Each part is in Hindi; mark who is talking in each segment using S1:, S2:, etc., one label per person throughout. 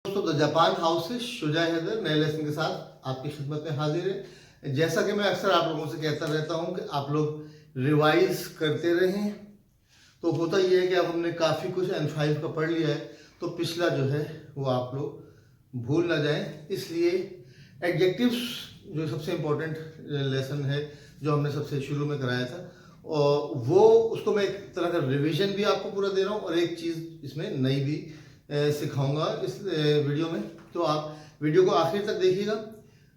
S1: दोस्तों द जापान हाउस से शुजा हैदर नए लेसन के साथ आपकी खिदमत में हाजिर है। जैसा कि मैं अक्सर आप लोगों से कहता रहता हूं कि आप लोग रिवाइज करते रहें। तो होता ये है कि अब हमने काफ़ी कुछ N5 का पढ़ लिया है, तो पिछला जो है वो आप लोग भूल ना जाएं। इसलिए एडजेक्टिव्स जो सबसे इम्पोर्टेंट लेसन है, जो हमने सबसे शुरू में कराया था, और वो उसको मैं एक तरह का रिवीजन भी आपको पूरा दे रहा हूँ और एक चीज़ इसमें नई भी सिखाऊंगा इस वीडियो में। तो आप वीडियो को आखिर तक देखिएगा,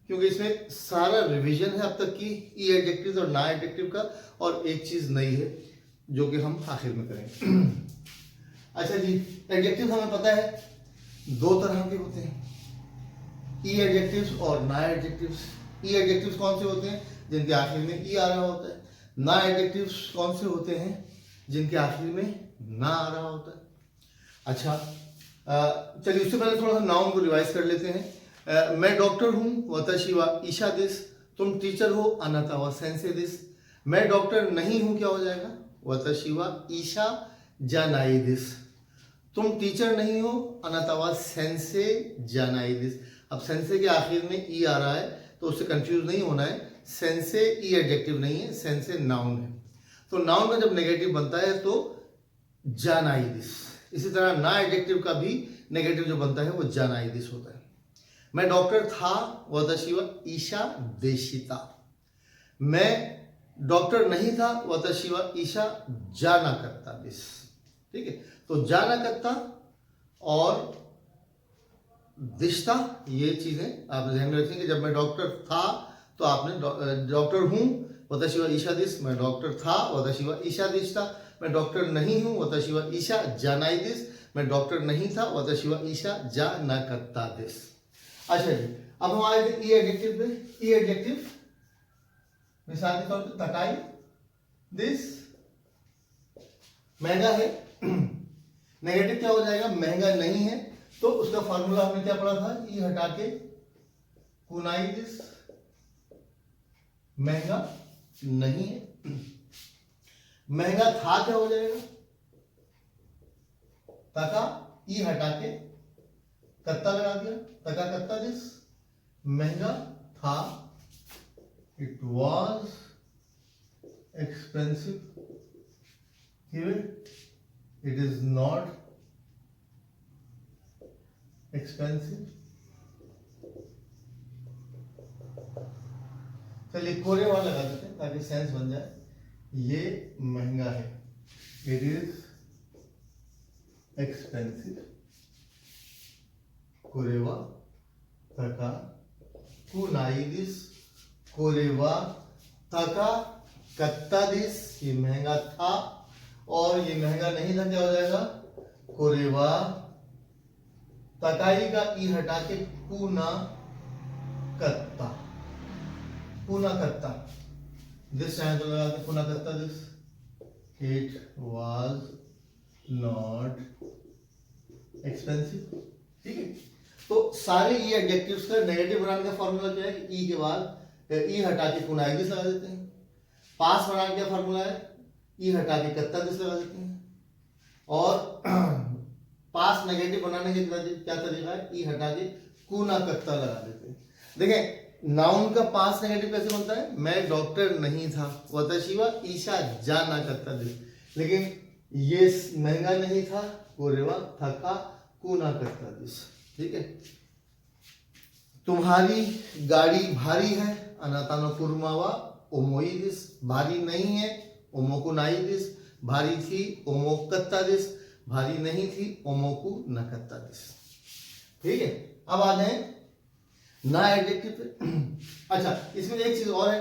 S1: क्योंकि इसमें सारा रिवीजन है अब तक की ई एडजेक्टिव और ना एडजेक्टिव का, और एक चीज़ नई है जो कि हम आखिर में करेंगे। अच्छा जी, एडजेक्टिव हमें पता है दो तरह के होते हैं, ई एडजेक्टिव्स और ना एडजेक्टिव्स। ई एडजेक्टिव्स कौन से होते हैं? जिनके आखिर में ई आ रहा होता है। ना एडजेक्टिव्स कौन से होते हैं? जिनके आखिर में ना आ रहा होता है। अच्छा, चलिए उससे पहले थोड़ा सा नाउन को रिवाइज कर लेते हैं। मैं डॉक्टर हूँ, वताशी वा ईशा दिस। तुम टीचर हो, अनाता वा सेंसे दिस। मैं डॉक्टर नहीं हूँ, क्या हो जाएगा? वताशी वा ईशा जानाई दिस। तुम टीचर नहीं हो, अनाता वा सेंसे जानाई दिस। अब सेंसे के आखिर में ई आ रहा है, तो उससे कंफ्यूज नहीं होना है। सेंसे ई एडजेक्टिव नहीं है, सेंसे नाउन है। तो नाउन का जब नेगेटिव बनता है तो जानाई दिस। इसी तरह ना एडजेक्टिव का भी नेगेटिव जो बनता है वो जानाई दिस होता है। मैं डॉक्टर था, वताशी वा ईशा देशिता। मैं डॉक्टर नहीं था, वताशी वा ईशा जाना करता दिस। ठीक है, तो जाना करता और दिशता, ये चीजें आप ध्यान में रखेंगे। जब मैं डॉक्टर था तो आपने डॉक्टर हूं, वताशी वा ईशा दिस। मैं डॉक्टर था, वताशी वा ईशा दिशता। मैं डॉक्टर नहीं हूं, वताशी वा ईशा जानाई दिस। मैं डॉक्टर नहीं था, वताशी वा ईशा जा ना करता दिस। अच्छा जी, अब हम आए थे ई एडजेक्टिव पे। ई एडजेक्टिव मिसाल के तौर पे तकाई दिस, महंगा है। नेगेटिव क्या हो जाएगा? महंगा नहीं है। तो उसका फॉर्मूला हमने क्या पढ़ा था? ई हटा के कुनाई दिस, महंगा नहीं है। महंगा था क्या हो जाएगा? तका, ई हटा के कत्ता लगा दिया, तका कत्ता दिस। महंगा था, it was expensive. It is not expensive. चलिए कोरेवा लगा देते हैं ताकि सेंस बन जाए। ये महंगा है, इट इज एक्सपेंसिव। कोरेवा तका कुनाई दिस। कोरेवा तका कत्ता दिस। ये महंगा था और ये महंगा नहीं था, क्या हो जाएगा? कोरेवा तकाई का ई हटा के कुना कत्ता, कुना कत्ता दिस। चाहे तो लगा के कुना कत्ता this. It was not expensive. ठीक है, तो सारे ई एडजेक्टिव्स का नेगेटिव बनाने का फॉर्मूला क्या है? ई के बाद ई हटा के कुनाई दिस लगा देते हैं। पास बनाने का फॉर्मूला है ई हटा के कत्ता दिस लगा देते हैं। और पास नेगेटिव बनाने के क्या तरीका है? ई हटा के कुना कत्ता लगा देते हैं। देखें नाउन का पास नेगेटिव कैसे बनता है? मैं डॉक्टर नहीं था, वताशी वा ईशा जाना करता दिस। लेकिन ये महंगा नहीं था, कोरेवा थका कुना करता दिस। ठीक है, तुम्हारी गाड़ी भारी है, अनातानो कुरुमावा ओमोई दिस। भारी नहीं है, ओमोकुनाई दिस। भारी थी, ओमोकत्ता दिस। भारी नहीं थी, ओमोकु नकत्ता दिस। ठीक है, अब आ जाए ना एडजेक्टिव पे। अच्छा, इसमें एक चीज और है,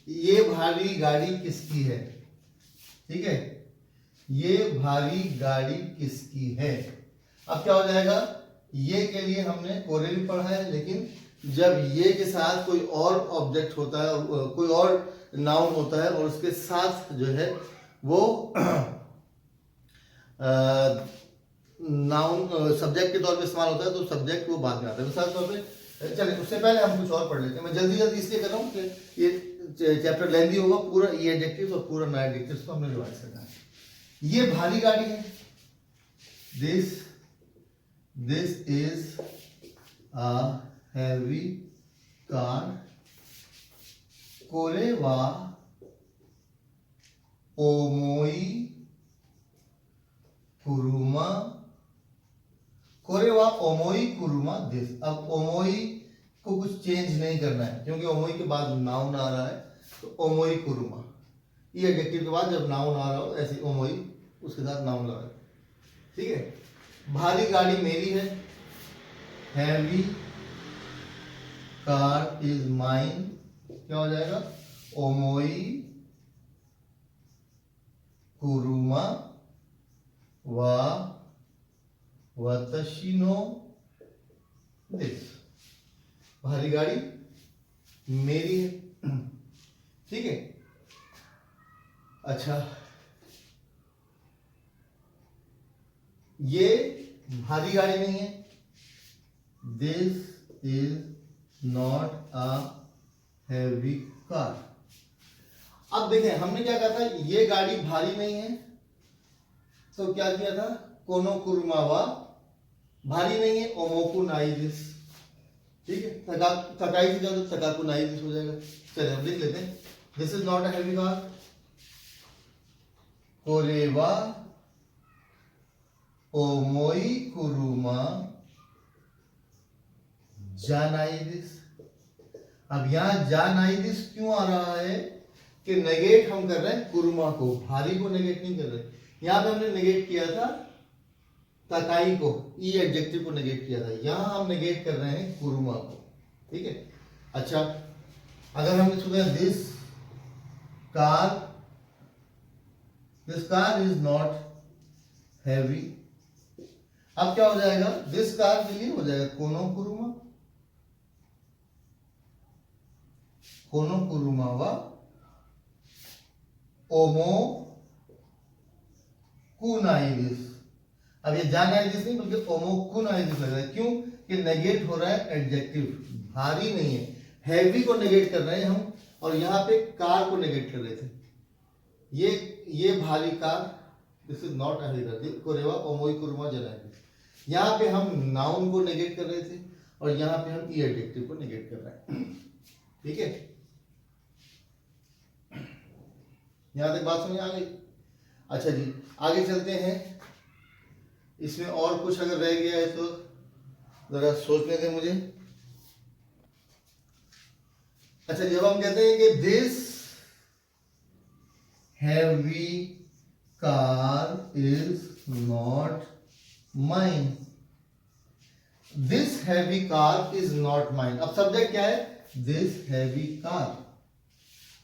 S1: ये भारी गाड़ी किसकी है? ठीक है, ये भारी गाड़ी किसकी है? अब क्या हो जाएगा? ये के लिए हमने कोरे भी पढ़ा है, लेकिन जब ये के साथ कोई और ऑब्जेक्ट होता है, कोई और नाउन होता है और उसके साथ जो है वो नाउन सब्जेक्ट के तौर पे इस्तेमाल होता है, तो सब्जेक्ट वो बाद में आता है। मिसाल के तौर पे चलिए उससे पहले हम कुछ और पढ़ लेते हैं। मैं जल्दी जल्दी इसलिए कर रहा हूँ कि ये चैप्टर लेंदी होगा, पूरा ई एडजेक्टिव्स और पूरा ना एडजेक्टिव्स को हमने रिवाइज करना है। ये भारी गाड़ी है, this this is a heavy car. कोरे वा ओमोई कुरुमा। कोरे वा ओमोई कुरुमा दिस। अब ओमोई को कुछ चेंज नहीं करना है क्योंकि ओमोई के बाद नाउन आ रहा है, तो ओमोई कुरुमा, ये एडजेक्टिव के बाद जब नाउन आ रहा हो ऐसे ओमोई उसके साथ नाउन लगा, ठीक है। भारी गाड़ी मेरी है, हैवी कार इज माइन, क्या हो जाएगा, ओमोई कुरुमा वा वतशिनो दिस। भारी गाड़ी मेरी है, ठीक है। अच्छा, ये भारी गाड़ी नहीं है, this is not a heavy car. अब देखें हमने क्या कहा था, ये गाड़ी भारी नहीं है, तो क्या किया था, कोनो कुरुमावा, भारी नहीं है, ओमोकु नाई दिस, ठीक है। तकाई से जाओ तो तकाकु नाई दिस हो जाएगा। चलिए हम लिख लेते हैं, this is not a heavy car, कोरेवा ओमोई कुरुमा जानाई दिस। अब यहां जानाई दिस क्यों आ रहा है कि नेगेट हम कर रहे हैं कुरुमा को, भारी को नेगेट नहीं कर रहे। यहां पे हमने नेगेट किया था तकाई को, ई एडजेक्टिव को नेगेट किया था, यहां हम नेगेट कर रहे हैं कुरुमा को, ठीक है। अच्छा, अगर हम इसको कहें this car is not heavy, अब क्या हो जाएगा, दिस कार के लिए हो जाएगा कोनो कुरुमा, कोनो कुरुमा वा ओमो कुनाइदिस। अब ये जानाइदिस नहीं बल्कि ओमो कुनाइदिस लग रहा है, क्यों कि नेगेट हो रहा है एडजेक्टिव, भारी नहीं है, हैवी को नेगेट कर रहे हैं हम, और यहां पे कार को नेगेट कर रहे थे। ये भारी car, this is not a heavy car, कोरेवा ओमोई कुरुमा जानाइदिस। यहां पे हम नाउन को नेगेट कर रहे थे और यहां पे हम ई एडजेक्टिव को नेगेट कर रहे हैं, ठीक है। यहां तक बात समझ आ गई। अच्छा जी, आगे चलते हैं। इसमें और कुछ अगर रह गया है तो जरा सोचने दें मुझे। अच्छा, जब हम कहते हैं कि this heavy car is not mine, this heavy car is not mine. अब सब्जेक्ट क्या है, दिस हैवी कार,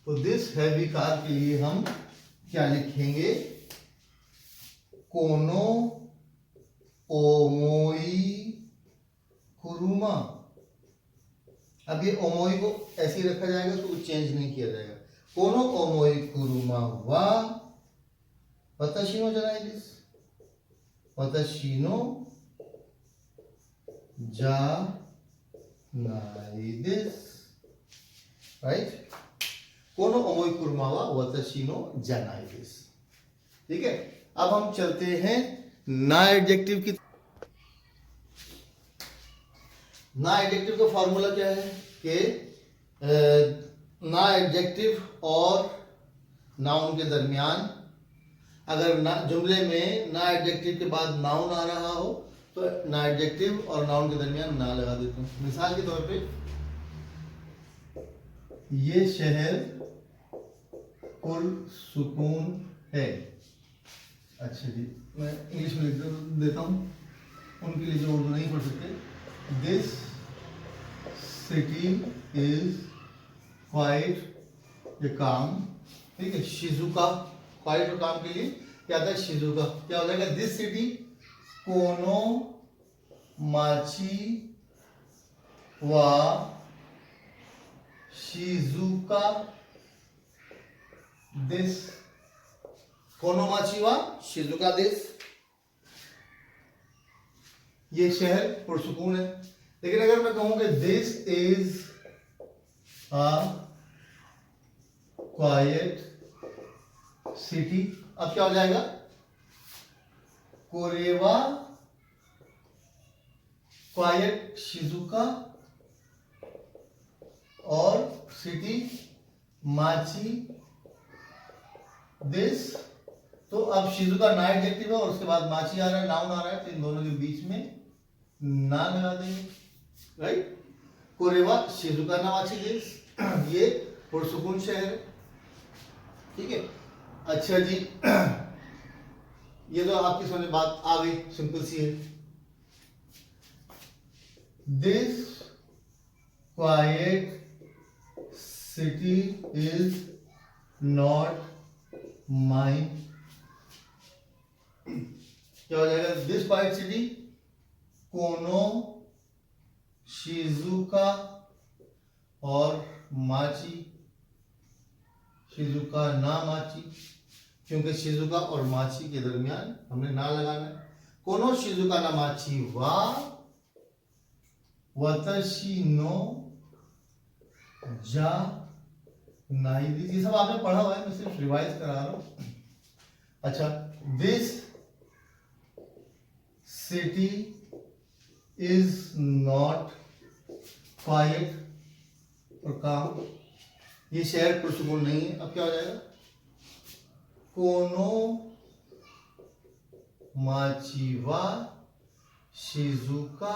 S1: तो दिस हैवी कार के लिए हम क्या लिखेंगे, कोनो ओमोई कुरुमा। अब ये ओमोई को ऐसे ही रखा जाएगा, उसको चेंज नहीं किया जाएगा। कोनो ओमोई कुरुमा वा वताशिनो जानाइदिस, वताशिनो जानाइदिस, राइट। कोनो ओमोई कुरुमा वा वताशिनो जानाइदिस, ठीक है। अब हम चलते हैं ना एडजेक्टिव की। ना एडजेक्टिव का फॉर्मूला क्या है कि ना एडजेक्टिव और नाउन के दरमियान, अगर ना जुमले में ना एडजेक्टिव के बाद नाउन आ रहा हो तो ना एडजेक्टिव और नाउन के दरमियान ना लगा देते हैं। मिसाल के तौर पे, ये शहर पुरसुकून है। अच्छा जी, मैं इंग्लिश में लिख देता हूँ उनके लिए जो उर्दू नहीं पढ़ सकते। This city is quite a काम, ठीक है। शिजुका, क्वाइट और काम के लिए क्या आता है, शिजुका। क्या हो जाएगा, दिस सिटी कोनो माची वा शिजुका दिस, कोनो माची वा शिजुका दिस। ये शहर पुरसुकून है। लेकिन अगर मैं कहूं कि this is a quiet city, अब क्या हो जाएगा, कोरेवा क्वाइट शिजुका और सिटी माची दिस। तो अब शिजुका ना एडजेक्टिव है और उसके बाद माची आ रहा है, नाउन आ रहा है, तो इन दोनों के बीच में ना लगा देंगे, राइट। कोरेवा शिजुका ना माची दिस, ये पुरसुकून शहर है, ठीक है। अच्छा जी, ये तो आपकी समझ बात आ गई, सिंपल सी है। This quite city is not my, क्या हो जाएगा? दिस क्वाइट सिटी कोनो शिजुका और माची, शिजुका ना माची, क्योंकि शिजुका और माची के दरमियान हमने ना लगाना है। कोनो शिजुका ना माची वा वतशी नो जा नाइदी, ये सब आपने पढ़ा हुआ है, मैं सिर्फ रिवाइज करा रहा हूं। अच्छा, this city is not quite और काम, ये शहर पुरसुकून नहीं है। अब क्या हो जाएगा? कोनो माचिवा शिजुका,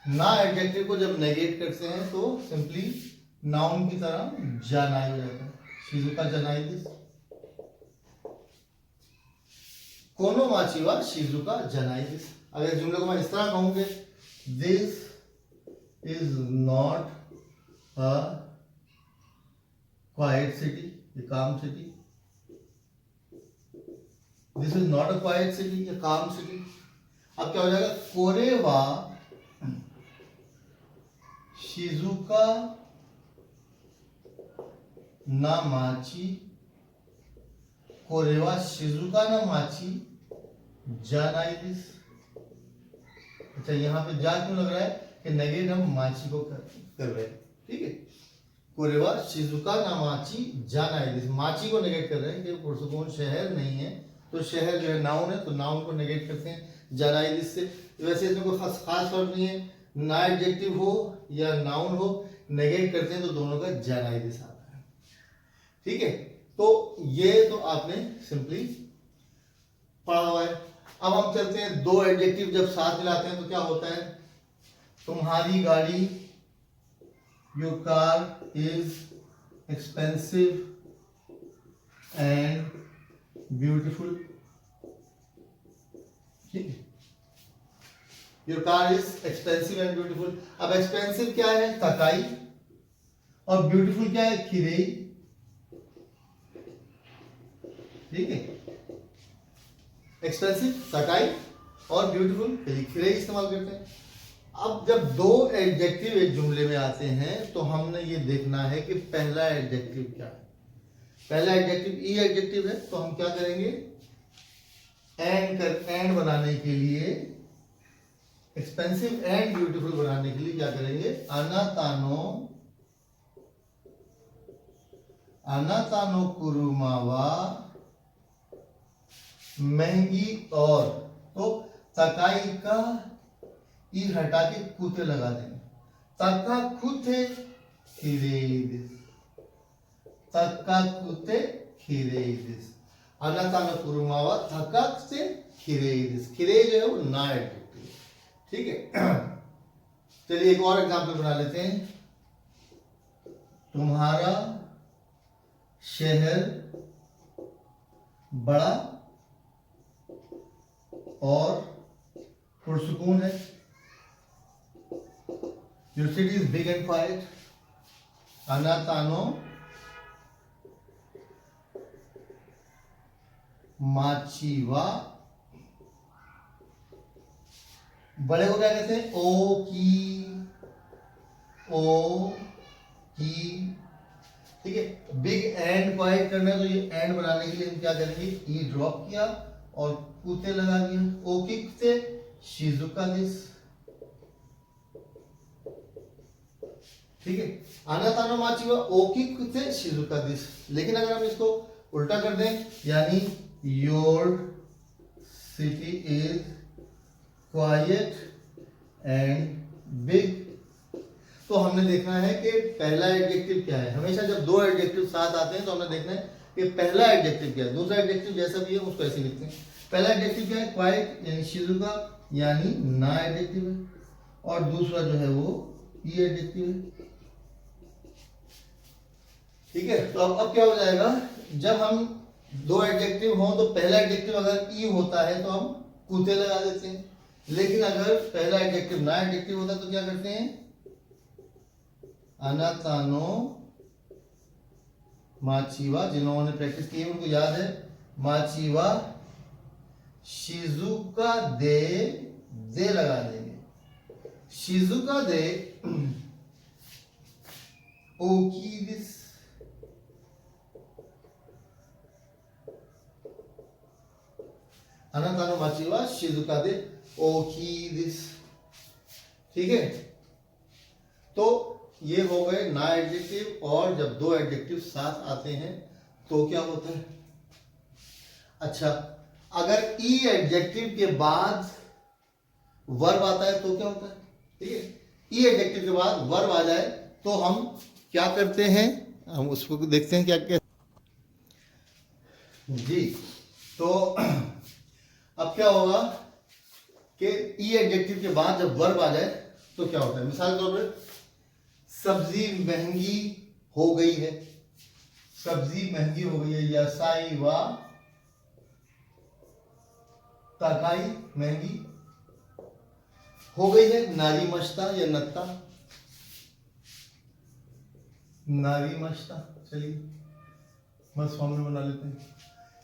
S1: ना एडजेक्टिव को जब नेगेट करते हैं तो सिंपली नाउन की तरह जानाई हो जाता है, शिजुका जनाई दिस। कोनो माचिवा शिजुका जनाई दिस। अगर जुमले को मैं इस तरह कहूंगे, this is not a quiet city, ये काम city, this is not a quiet city, ये काम सिटी। अब क्या हो जाएगा? कोरेवा शिजुका ना माची, कोरेवा शिजुका ना माची जानाई दिस। अच्छा, यहां पे जा क्यों लग रहा है कि नेगेट हम माची को कर रहे हैं, ठीक है। कोरेवा शिजुका ना माची जानाई दिस, माची को नेगेट कर रहे हैं कि पुरसुकून शहर नहीं है, तो शहर जो है नाउन है, तो नाउन को नेगेट करते हैं जानाई दिस से। वैसे इसमें कोई खास फर्क नहीं है, ना एडजेक्टिव हो या नाउन हो, नेगेट करते हैं तो दोनों का जानाई दिस आता है, ठीक है। तो ये तो आपने सिंपली पढ़ा हुआ है। अब हम चलते हैं, दो एडजेक्टिव जब साथ मिलाते हैं तो क्या होता है? तुम्हारी गाड़ी, your car is expensive and beautiful, ठीक है। Your car is expensive and beautiful. अब एक्सपेंसिव क्या है? तकाई, और ब्यूटीफुल क्या है? खिरेई, ठीक है। एक्सपेंसिव तकाई और ब्यूटीफुल खिरेई इस्तेमाल करते हैं। अब जब दो एडजेक्टिव एक जुमले में आते हैं तो हमने ये देखना है कि पहला एडजेक्टिव क्या है। पहला एडजेक्टिव ई एडजेक्टिव है, तो हम क्या करेंगे? एंड बनाने के लिए, एक्सपेंसिव एंड ब्यूटीफुल बनाने के लिए क्या करेंगे? अनातानो कुरुमावा, महंगी और, तो तकाई का ई हटा के कुते लगा देंगे, तक्का कुते खिरेदिस, तक्का कुते खिरेदिस। अनातानो कुरुमावा तक्का से खिरेदिस, खिरे जो है वो ना एडजेक्टिव, ठीक है। चलिए एक और एग्जांपल बना लेते हैं। तुम्हारा शहर बड़ा और पुरसुकून है, your city is big and quiet. अनातानो माचीवा, बड़े को क्या कहते हैं? ओ की, ठीक है। बिग एंड क्वाइट करना है तो ये एंड बनाने के लिए हम क्या करेंगे? ई ड्रॉप किया और कुते लगा दिया, ओ की कुते शिजुका दिस, ठीक है। अनातानो माचीवा ओ की कुते शिजुका दिस। लेकिन अगर हम इसको उल्टा कर दें, यानी your city is quiet and big. तो हमने देखना है कि पहला एडजेक्टिव क्या है। हमेशा जब दो एडजेक्टिव साथ आते हैं तो हमने देखना है कि पहला एडजेक्टिव क्या है, दूसरा एडजेक्टिव जैसा भी है उसको ऐसे लिखते हैं। पहला एडजेक्टिव क्या है, क्वाइट यानी शिजुका यानी ना एडजेक्टिव है, और दूसरा जो है वो ई एडजेक्टिव है। ठीक है, तो अब क्या हो जाएगा, जब हम दो एडजेक्टिव हों तो पहला एडजेक्टिव अगर ई होता है तो हम कूते लगा देते हैं, लेकिन अगर पहला एडजेक्टिव ना एडजेक्टिव होता तो क्या करते हैं, अनातानो माचीवा। जिन्होंने प्रैक्टिस की है उनको याद है, माचीवा शिजुका दे लगा देंगे। शिजुका दे ओकीदिस, अनातानो माचीवा शिजुका दे ओकीदिस। ठीक है, तो ये हो गए ना एडजेक्टिव। और जब दो एडजेक्टिव साथ आते हैं तो क्या होता है। अच्छा, अगर ई एडजेक्टिव के बाद वर्ब आता है तो क्या होता है। ठीक है, ई एडजेक्टिव के बाद वर्ब आ जाए तो हम क्या करते हैं, हम उसको देखते हैं क्या क्या जी। तो अब क्या होगा कि ई एडजेक्टिव के बाद जब वर्ब आ जाए तो क्या होता है। मिसाल के तौर पर सब्जी महंगी हो गई है, सब्जी महंगी हो गई है, यासाई वा ताकाई महंगी हो गई है। नारी मश्ता या नत्ता, नारी मश्ता, चलिए बस फॉर्म में बना लेते हैं।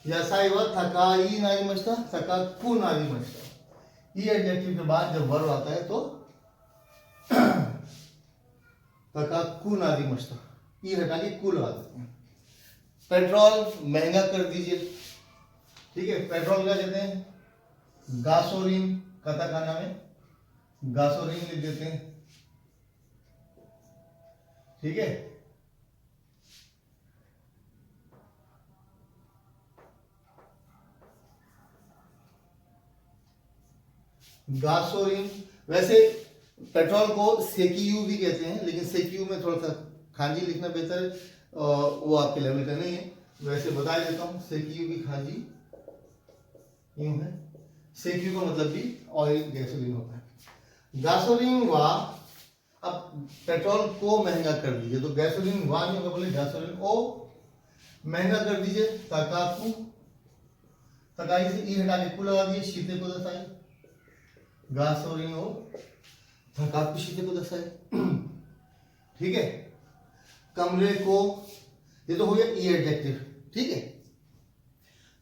S1: यासाई वा थकाई नारी मश्ता, थकाकू नारी मश्ता। ये एडजेक्टिव के बाद जब वर्ब आता है तो थकाकू नारी मश्ता, ये हटा के कू लगा देते हैं। पेट्रोल महंगा कर दीजिए। ठीक है, पेट्रोल क्या कहते हैं, गासोलीन, कताकाना में गासोलीन लिख देते हैं। ठीक है, गासोलीन। वैसे पेट्रोल को सेकियू भी कहते हैं, लेकिन सेकियू में थोड़ा सा खांजी लिखना बेहतर है, वो आपके लेवल का नहीं है। वैसे बता देता हूँ, सेकियू की खांजी यूं है। सेकियू का मतलब भी ऑयल गैसोलीन होता है। गासोलीन वा, अब पेट्रोल को महंगा कर दीजिए तो गैसोलीन वा नहीं होगा, बोले गैसोलीन ओ महंगा कर दीजिए। तकाकू, तकाई से ई हटा के कू लगा दिए, शीते को दसाई, गासोलीन ओ तकाकू शीते को दसाई। ठीक है, कमरे को, ये तो हो गया ई एडजेक्टिव। ठीक है,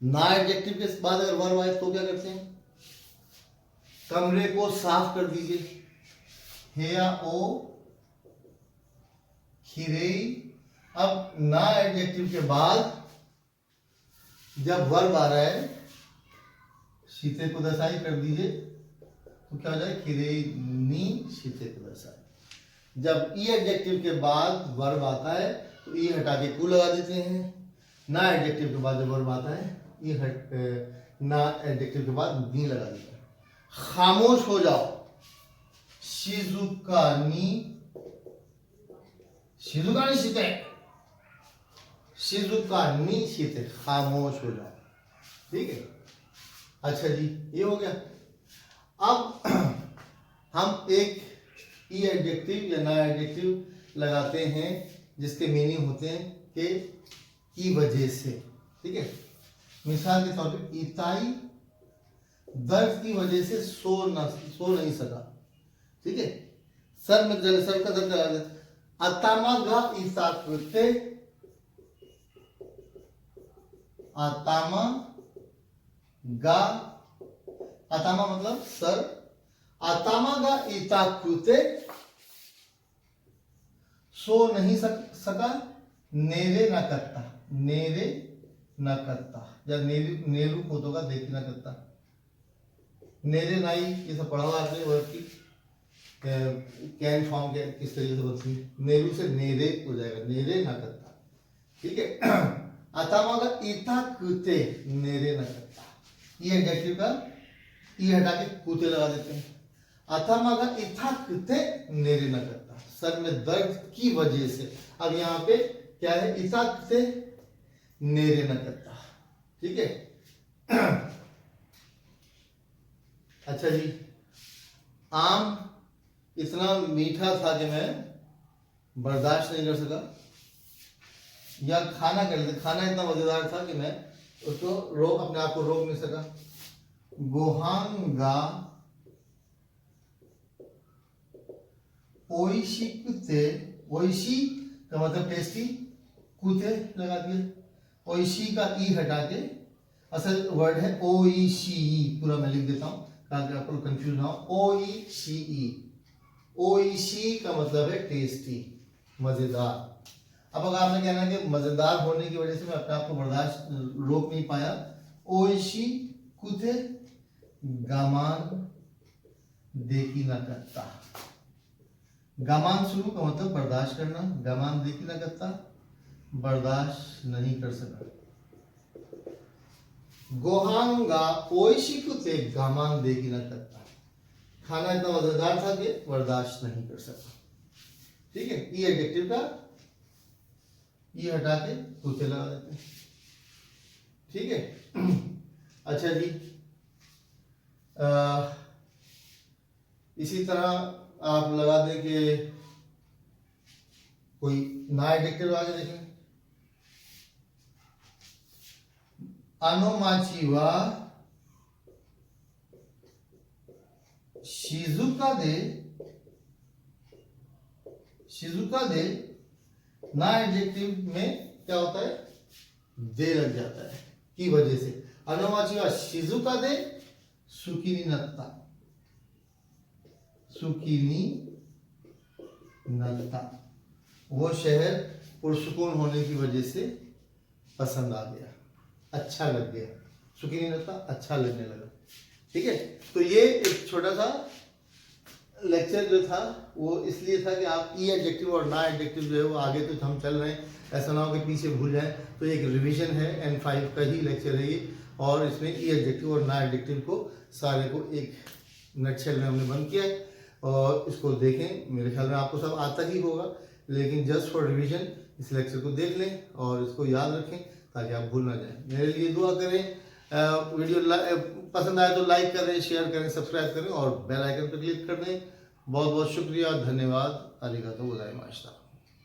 S1: ना एडजेक्टिव के बाद अगर वर्ब आए तो क्या करते हैं, कमरे को साफ कर दीजिए, हेया ओ खिरेई। अब ना एडजेक्टिव के बाद जब वर्ब आ रहा है, शीते को दसाई कर दीजिए तो क्या हो जाए, खिरेई नी शीते को दसाई। जब ई एडजेक्टिव के बाद वर्ब आता है तो ई हटा के कू लगा देते हैं। ना एडजेक्टिव के बाद जब वर्ब आता है, ना एडजेक्टिव के बाद नी लगा देते हैं। खामोश हो जाओ, शिजुका नी, शिजुका नी शीते, शिजुका नी शीते, खामोश हो जाओ। ठीक है, अच्छा जी, ये हो गया। अब हम एक ई एडजेक्टिव या ना एडजेक्टिव लगाते हैं जिसके मीनिंग होते हैं कि की वजह से। ठीक है, मिसाल के तौर पे इताई दर्द की वजह से सो नहीं सका। ठीक है, सर में सर का दर्द लगा देते। अतामा गा इसाकुते, अतामा गा, अतामा मतलब सर, अतामा गा इताकुते सो नहीं सका, नेरे न करता, नेरे न करता, या नेरू होता होगा, देख न करता, नेरे नाई, ये सब पढ़ा हुआ आपने वर्ड की कैन फॉर्म के किस तरीके से बनती है। नेरू से नेरे हो जाएगा, नेरे न करता। ठीक है, अतामा का इता कुते, नेरे न करता, ये एडजेक्टिव का ई हटा के कुते लगा देते हैं। अथामागा इथाकते नेरे न करता, सर में दर्द की वजह से। अब यहाँ पे क्या है, इथाकते नेरे न करता, ठीक है। अच्छा जी, आम इतना मीठा था कि मैं बर्दाश्त नहीं कर सका, या खाना कर लेते, खाना इतना मजेदार था कि मैं उसको अपने आप को रोक नहीं सका। गोहांगा ओइशी कुते, ओइशी का मतलब टेस्टी, कुते लगा दिया, ओइशी का ई हटा के असल वर्ड है ओइशी, पूरा मैं लिख देता हूं ताकि आपको कंफ्यूज ना हो। ओइशी, ओइशी का मतलब है टेस्टी, मजेदार। अब अगर आपने कहना है कि मजेदार होने की वजह से मैं अपने आप को बर्दाश्त रोक नहीं पाया, ओइशी कुते गामान देखी ना करता। गामान शुरू का मतलब बर्दाश्त करना, गामान देखी ना करता, बर्दाश्त नहीं कर सका। गोहांगा ओइशी कुते गामान देखी ना करता, खाना इतना मजेदार था कि बर्दाश्त नहीं कर सका, ठीक है। ई एडजेक्टिव का ये हटा के कुते लगा देते हैं, ठीक है। अच्छा जी, इसी तरह आप लगा दें कि कोई नया एडजेक्टिव लगा के देखें। अनोमाची वा शिजुका दे, शिजुका दे ना एडजेक्टिव में क्या होता है, दे लग जाता है की वजह से। अनोमाची वा शिजुका दे सुकीनी नत्ता, सुकीनी नत्ता, वो शहर पुरसुकून होने की वजह से पसंद आ गया, अच्छा लग गया, सुकीनी नत्ता अच्छा लगने लगा, ठीक है। तो ये एक छोटा सा लेक्चर जो था वो इसलिए था कि आप ई एडजेक्टिव और ना एडजेक्टिव जो है वो आगे तो हम चल रहे हैं, ऐसा ना हो कि पीछे भूल जाए। तो एक रिवीजन है, N5 का ही लेक्चर है ये, और इसमें ई एडजेक्टिव और ना एडजेक्टिव को सारे को एक नटशेल में हमने बंद किया है, और इसको देखें। मेरे ख्याल में आपको सब आता ही होगा, लेकिन जस्ट फॉर रिवीजन इस लेक्चर को देख लें और इसको याद रखें ताकि आप भूल ना जाएं। मेरे लिए दुआ करें। वीडियो पसंद आए तो लाइक करें, शेयर करें, सब्सक्राइब करें और बेल आइकन पर क्लिक कर दें। बहुत बहुत शुक्रिया, धन्यवाद, आरिगातो गोजाइमाशिता।